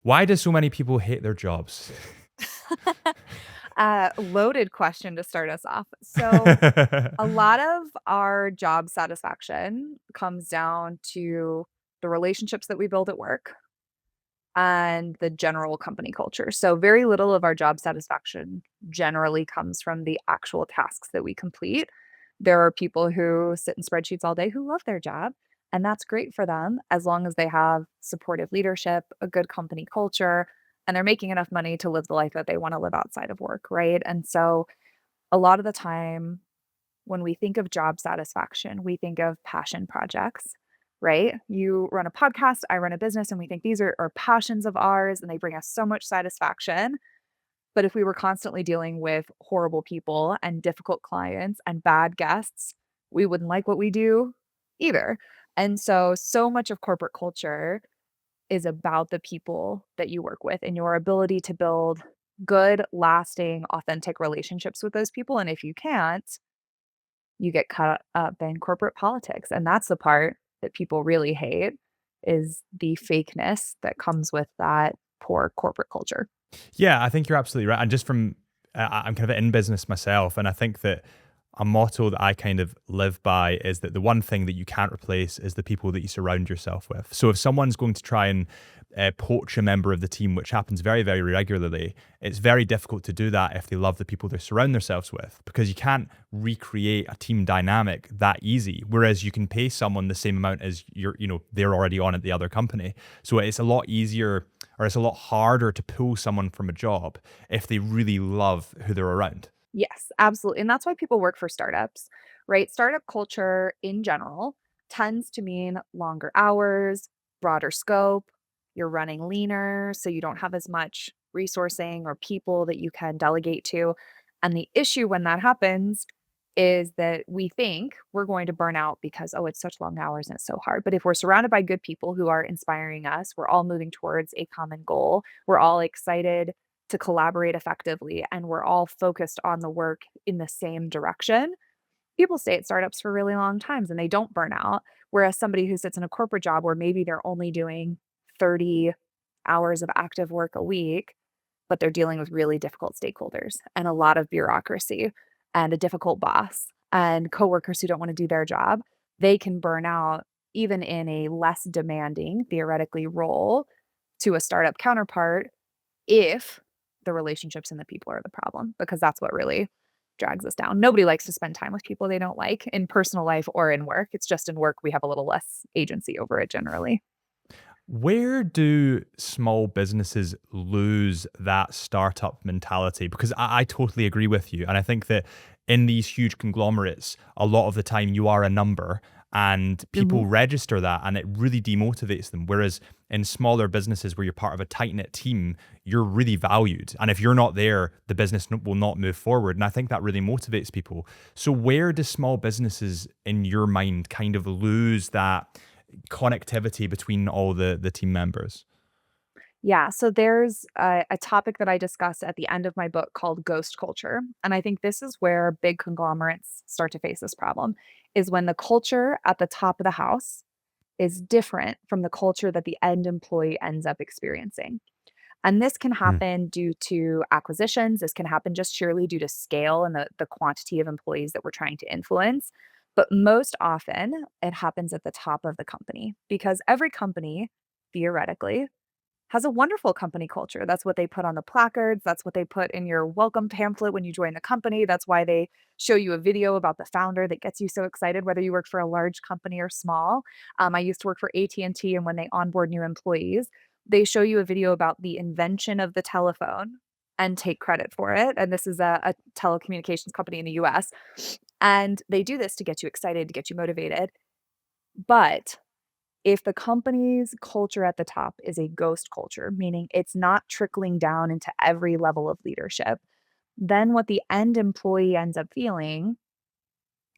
Why do so many people hate their jobs? Loaded question to start us off. So, a lot of our job satisfaction comes down to the relationships that we build at work and the general company culture. So, very little of our job satisfaction generally comes from the actual tasks that we complete. There are people who sit in spreadsheets all day who love their job, and that's great for them as long as they have supportive leadership, a good company culture, and they're making enough money to live the life that they want to live outside of work, right? And so, a lot of the time, when we think of job satisfaction, we think of passion projects, right? You run a podcast, I run a business, and we think these are passions of ours and they bring us so much satisfaction. But if we were constantly dealing with horrible people and difficult clients and bad guests, we wouldn't like what we do either. And so, so much of corporate culture is about the people that you work with and your ability to build good, lasting, authentic relationships with those people. And if you can't, you get caught up in corporate politics, and that's the part that people really hate is the fakeness that comes with that poor corporate culture. Yeah, I think you're absolutely right. And just from, I'm kind of in business myself, and I think that a motto that I kind of live by is that the one thing that you can't replace is the people that you surround yourself with. So if someone's going to try and poach a member of the team, which happens very, very regularly, it's very difficult to do that if they love the people they surround themselves with, because you can't recreate a team dynamic that easy. Whereas you can pay someone the same amount as they're already on at the other company. So it's a lot easier, or it's a lot harder to pull someone from a job if they really love who they're around. Yes, absolutely, and that's why people work for startups, right? Startup culture in general tends to mean longer hours, broader scope, you're running leaner, so you don't have as much resourcing or people that you can delegate to, and the issue when that happens is that we think we're going to burn out because, "Oh, it's such long hours and it's so hard," but if we're surrounded by good people who are inspiring us, we're all moving towards a common goal, we're all excited to collaborate effectively and we're all focused on the work in the same direction, people stay at startups for really long times and they don't burn out. Whereas somebody who sits in a corporate job where maybe they're only doing 30 hours of active work a week, but they're dealing with really difficult stakeholders and a lot of bureaucracy and a difficult boss and coworkers who don't want to do their job, they can burn out even in a less demanding, theoretically, role to a startup counterpart if the relationships and the people are the problem, because that's what really drags us down. Nobody likes to spend time with people they don't like in personal life or in work. It's just in work we have a little less agency over it generally. Where do small businesses lose that startup mentality? Because I totally agree with you. And I think that in these huge conglomerates, a lot of the time you are a number and Mhm. people register that and it really demotivates them. Whereas in smaller businesses where you're part of a tight knit team, you're really valued. And if you're not there, the business will not move forward. And I think that really motivates people. So, where do small businesses, in your mind, kind of lose that connectivity between all the team members? Yeah, so there's a topic that I discuss at the end of my book called ghost culture, and I think this is where big conglomerates start to face this problem, is when the culture at the top of the house is different from the culture that the end employee ends up experiencing. And this can Mm. happen due to acquisitions. This can happen just surely due to scale and the quantity of employees that we're trying to influence. But most often, it happens at the top of the company because every company, theoretically, has a wonderful company culture. That's what they put on the placards. That's what they put in your welcome pamphlet when you join the company. That's why they show you a video about the founder that gets you so excited, whether you work for a large company or small. I used to work for AT&T, and T, and when they onboard new employees, they show you a video about the invention of the telephone and take credit for it. And this is a telecommunications company in the US. And they do this to get you excited, to get you motivated. But if the company's culture at the top is a ghost culture, meaning it's not trickling down into every level of leadership, then what the end employee ends up feeling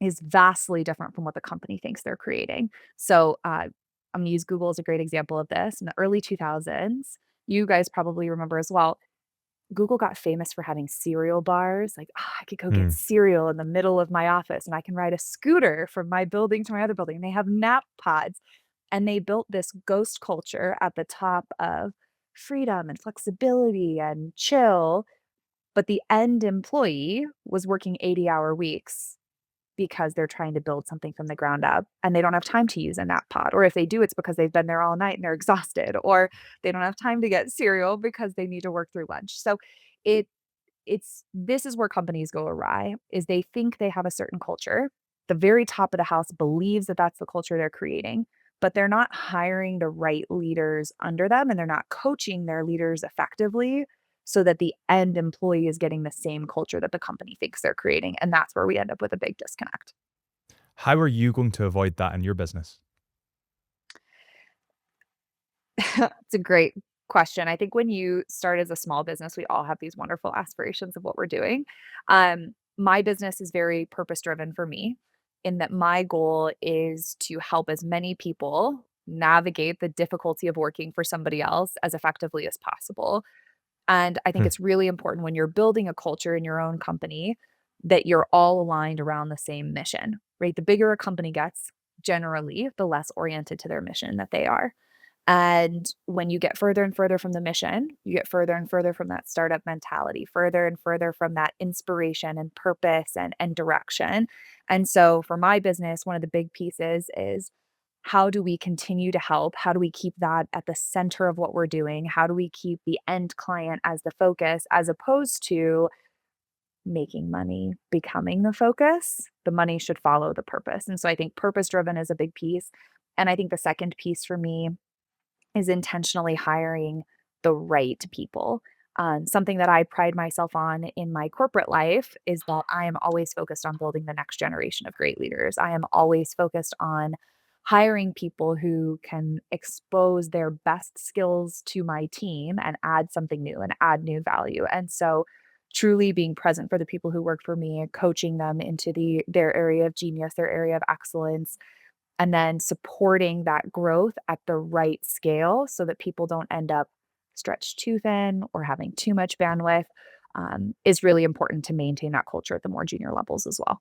is vastly different from what the company thinks they're creating. So, I'm gonna use Google as a great example of this. In the early 2000s, you guys probably remember as well, Google got famous for having cereal bars. Like, "Ah, I could go get Mm. cereal in the middle of my office, and I can ride a scooter from my building to my other building." They have nap pods, and they built this ghost culture at the top of freedom and flexibility and chill, but the end employee was working 80-hour weeks because they're trying to build something from the ground up and they don't have time to use a nap pod. Or if they do, it's because they've been there all night and they're exhausted, or they don't have time to get cereal because they need to work through lunch. So it it's this is where companies go awry is they think they have a certain culture. The very top of the house believes that that's the culture they're creating, but they're not hiring the right leaders under them and they're not coaching their leaders effectively so that the end employee is getting the same culture that the company thinks they're creating. And that's where we end up with a big disconnect. How are you going to avoid that in your business? It's a great question. I think when you start as a small business, we all have these wonderful aspirations of what we're doing. My business is very purpose driven for me, in that my goal is to help as many people navigate the difficulty of working for somebody else as effectively as possible. And I think Hmm. it's really important when you're building a culture in your own company that you're all aligned around the same mission, right? The bigger a company gets, generally, the less oriented to their mission that they are. And when you get further and further from the mission, you get further and further from that startup mentality, further and further from that inspiration and purpose and direction. And so for my business, one of the big pieces is how do we continue to help? How do we keep that at the center of what we're doing? How do we keep the end client as the focus as opposed to making money becoming the focus? The money should follow the purpose. And so I think purpose driven is a big piece. And I think the second piece for me is intentionally hiring the right people. Something that I pride myself on in my corporate life is that I am always focused on building the next generation of great leaders. I am always focused on hiring people who can expose their best skills to my team and add something new and add new value. And so truly being present for the people who work for me and coaching them into their area of genius, their area of excellence, and then supporting that growth at the right scale so that people don't end up stretched too thin or having too much bandwidth, is really important to maintain that culture at the more junior levels as well.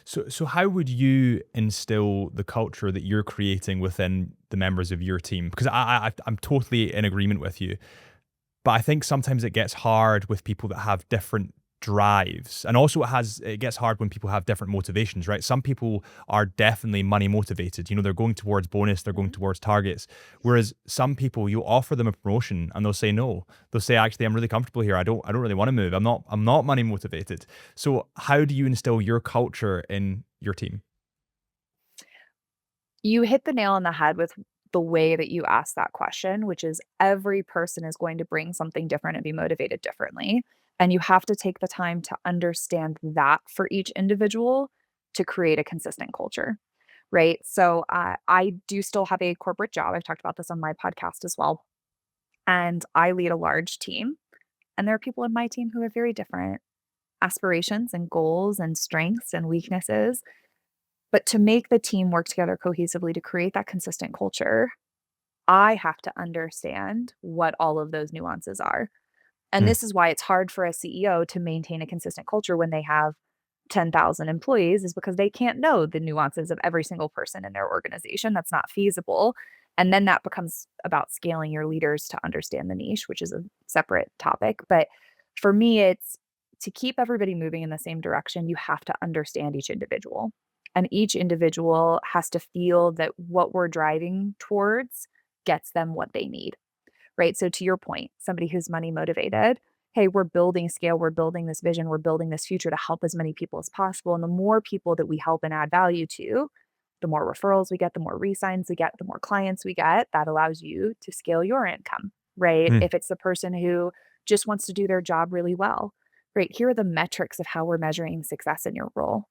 So how would you instill the culture that you're creating within the members of your team? Because I'm totally in agreement with you. But I think sometimes it gets hard with people that have different drives. And also it gets hard when people have different motivations, right? Some people are definitely money motivated. You know, they're going towards bonus, they're going Mhm. towards targets. Whereas some people, you offer them a promotion and they'll say no. They'll say, actually, I'm really comfortable here. I don't really want to move. I'm not money motivated. So how do you instill your culture in your team? You hit the nail on the head with the way that you asked that question, which is every person is going to bring something different and be motivated differently. And you have to take the time to understand that for each individual to create a consistent culture. Right. So I do still have a corporate job. I've talked about this on my podcast as well. And I lead a large team. And there are people in my team who have very different aspirations and goals and strengths and weaknesses. But to make the team work together cohesively to create that consistent culture, I have to understand what all of those nuances are. And Hmm. this is why it's hard for a CEO to maintain a consistent culture when they have 10,000 employees, is because they can't know the nuances of every single person in their organization. That's not feasible. And then that becomes about scaling your leaders to understand the niche, which is a separate topic. But for me, it's to keep everybody moving in the same direction, you have to understand each individual. And each individual has to feel that what we're driving towards gets them what they need, right? So to your point, somebody who's money motivated, hey, we're building scale, we're building this vision, we're building this future to help as many people as possible. And the more people that we help and add value to, the more referrals we get, the more re-signs we get, the more clients we get. That allows you to scale your income, right? Hmm. If it's the person who just wants to do their job really well, right? Here are the metrics of how we're measuring success in your role.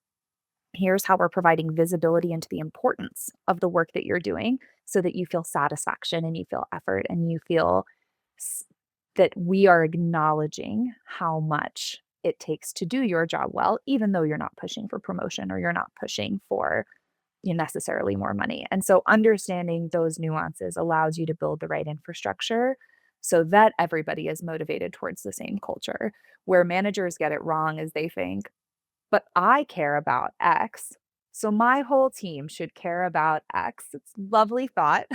Here's how we're providing visibility into the importance of the work that you're doing so that you feel satisfaction and you feel effort and you feel s- that we are acknowledging how much it takes to do your job well, even though you're not pushing for promotion or you're not pushing for necessarily more money. And so understanding those nuances allows you to build the right infrastructure so that everybody is motivated towards the same culture. Where managers get it wrong is they think, but I care about X, so my whole team should care about X. It's a lovely thought.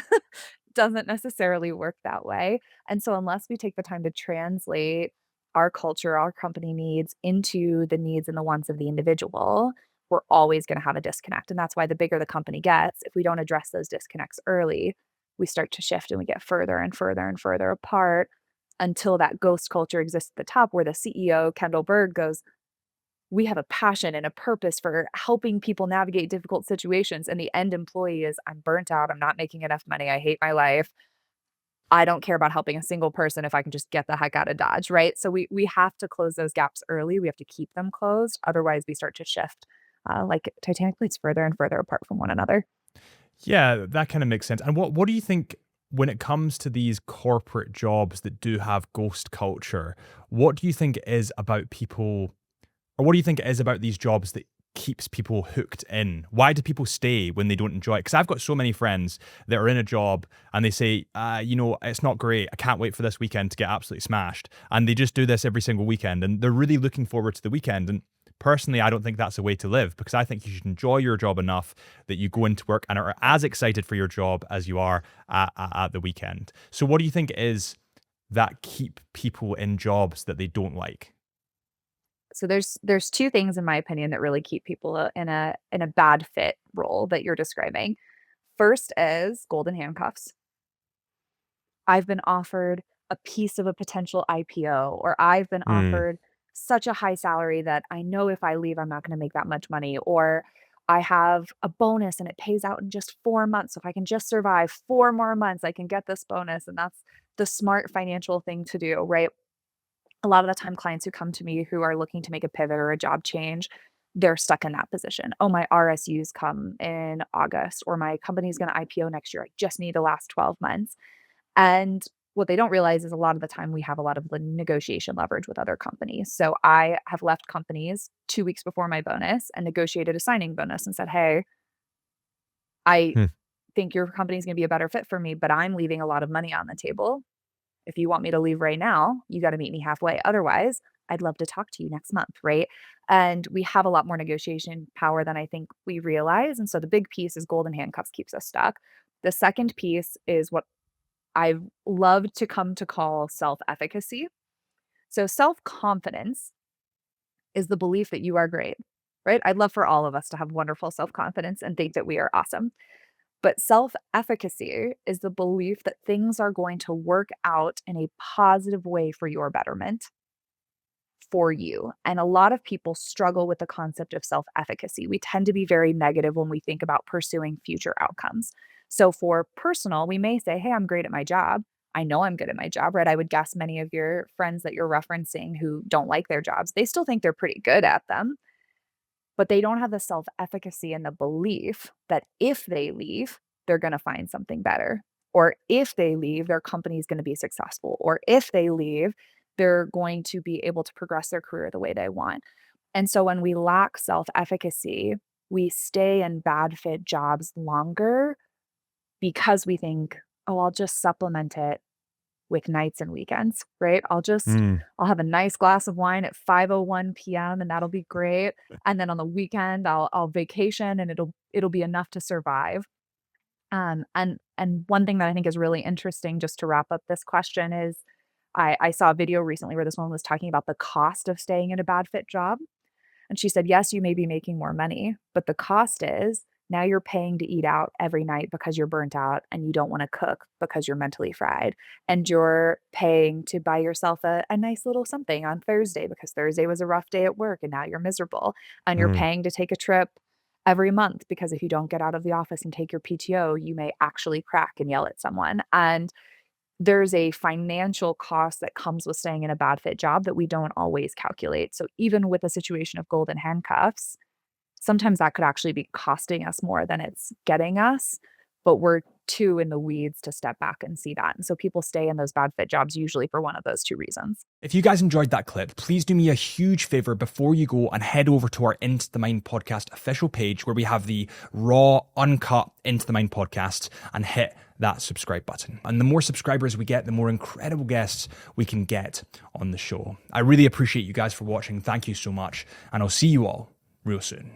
doesn't necessarily work that way. And so unless we take the time to translate our culture, our company needs into the needs and the wants of the individual, we're always going to have a disconnect. And that's why the bigger the company gets, if we don't address those disconnects early, we start to shift and we get further and further and further apart until that ghost culture exists at the top where the CEO, Kendall Berg, goes, we have a passion and a purpose for helping people navigate difficult situations. And the end employee is, I'm burnt out. I'm not making enough money. I hate my life. I don't care about helping a single person if I can just get the heck out of Dodge, right? So we have to close those gaps early. We have to keep them closed. Otherwise, we start to shift like Titanic plates further and further apart from one another. Yeah, that kind of makes sense. And what do you think when it comes to these corporate jobs that do have ghost culture? What do you think it is about people, or what do you think it is about these jobs that keeps people hooked in? Why do people stay when they don't enjoy it? Because I've got so many friends that are in a job and they say, it's not great. I can't wait for this weekend to get absolutely smashed. And they just do this every single weekend and they're really looking forward to the weekend. And personally, I don't think that's a way to live, because I think you should enjoy your job enough that you go into work and are as excited for your job as you are at the weekend. So what do you think is that keep people in jobs that they don't like? So there's two things in my opinion that really keep people in a bad fit role that you're describing. First is golden handcuffs. I've been offered a piece of a potential IPO, or I've been Mm, offered such a high salary that I know if I leave, I'm not going to make that much money, or I have a bonus and it pays out in just 4 months. So if I can just survive 4 more months, I can get this bonus. And that's the smart financial thing to do, right? A lot of the time, clients who come to me who are looking to make a pivot or a job change, they're stuck in that position. Oh, my RSUs come in August, or my company's going to IPO next year. I just need the last 12 months. And what they don't realize is a lot of the time we have a lot of the negotiation leverage with other companies. So I have left companies 2 weeks before my bonus and negotiated a signing bonus and said, hey, I hmm, think your company is going to be a better fit for me, but I'm leaving a lot of money on the table. If you want me to leave right now, you got to meet me halfway. Otherwise, I'd love to talk to you next month, right? And we have a lot more negotiation power than I think we realize. And so the big piece is golden handcuffs keeps us stuck. The second piece is what I've loved to come to call self-efficacy. So self-confidence is the belief that you are great, right? I'd love for all of us to have wonderful self-confidence and think that we are awesome. But self-efficacy is the belief that things are going to work out in a positive way for your betterment for you. And a lot of people struggle with the concept of self efficacy. We tend to be very negative when we think about pursuing future outcomes. So, for personal, we may say, hey, I'm great at my job. I know I'm good at my job, right? I would guess many of your friends that you're referencing who don't like their jobs, they still think they're pretty good at them, but they don't have the self efficacy and the belief that if they leave, they're going to find something better. Or if they leave, their company is going to be successful. Or if they leave, they're going to be able to progress their career the way they want. And so when we lack self efficacy, we stay in bad fit jobs longer because we think, oh, I'll just supplement it with nights and weekends, right? mm, I'll have a nice glass of wine at 5:01 PM and that'll be great. And then on the weekend I'll vacation and it'll be enough to survive. And one thing that I think is really interesting just to wrap up this question is I saw a video recently where this woman was talking about the cost of staying in a bad fit job. And she said, yes, you may be making more money, but the cost is now you're paying to eat out every night because you're burnt out and you don't want to cook because you're mentally fried. And you're paying to buy yourself a nice little something on Thursday because Thursday was a rough day at work and now you're miserable. And you're mm. paying to take a trip every month because if you don't get out of the office and take your PTO, you may actually crack and yell at someone. And there's a financial cost that comes with staying in a bad fit job that we don't always calculate. So even with a situation of golden handcuffs, sometimes that could actually be costing us more than it's getting us, but we're too in the weeds to step back and see that. And so people stay in those bad fit jobs usually for one of those two reasons. If you guys enjoyed that clip, please do me a huge favor before you go and head over to our Into the Mind podcast official page where we have the raw, uncut Into the Mind podcast, and hit that subscribe button. And the more subscribers we get, the more incredible guests we can get on the show. I really appreciate you guys for watching. Thank you so much. And I'll see you all real soon.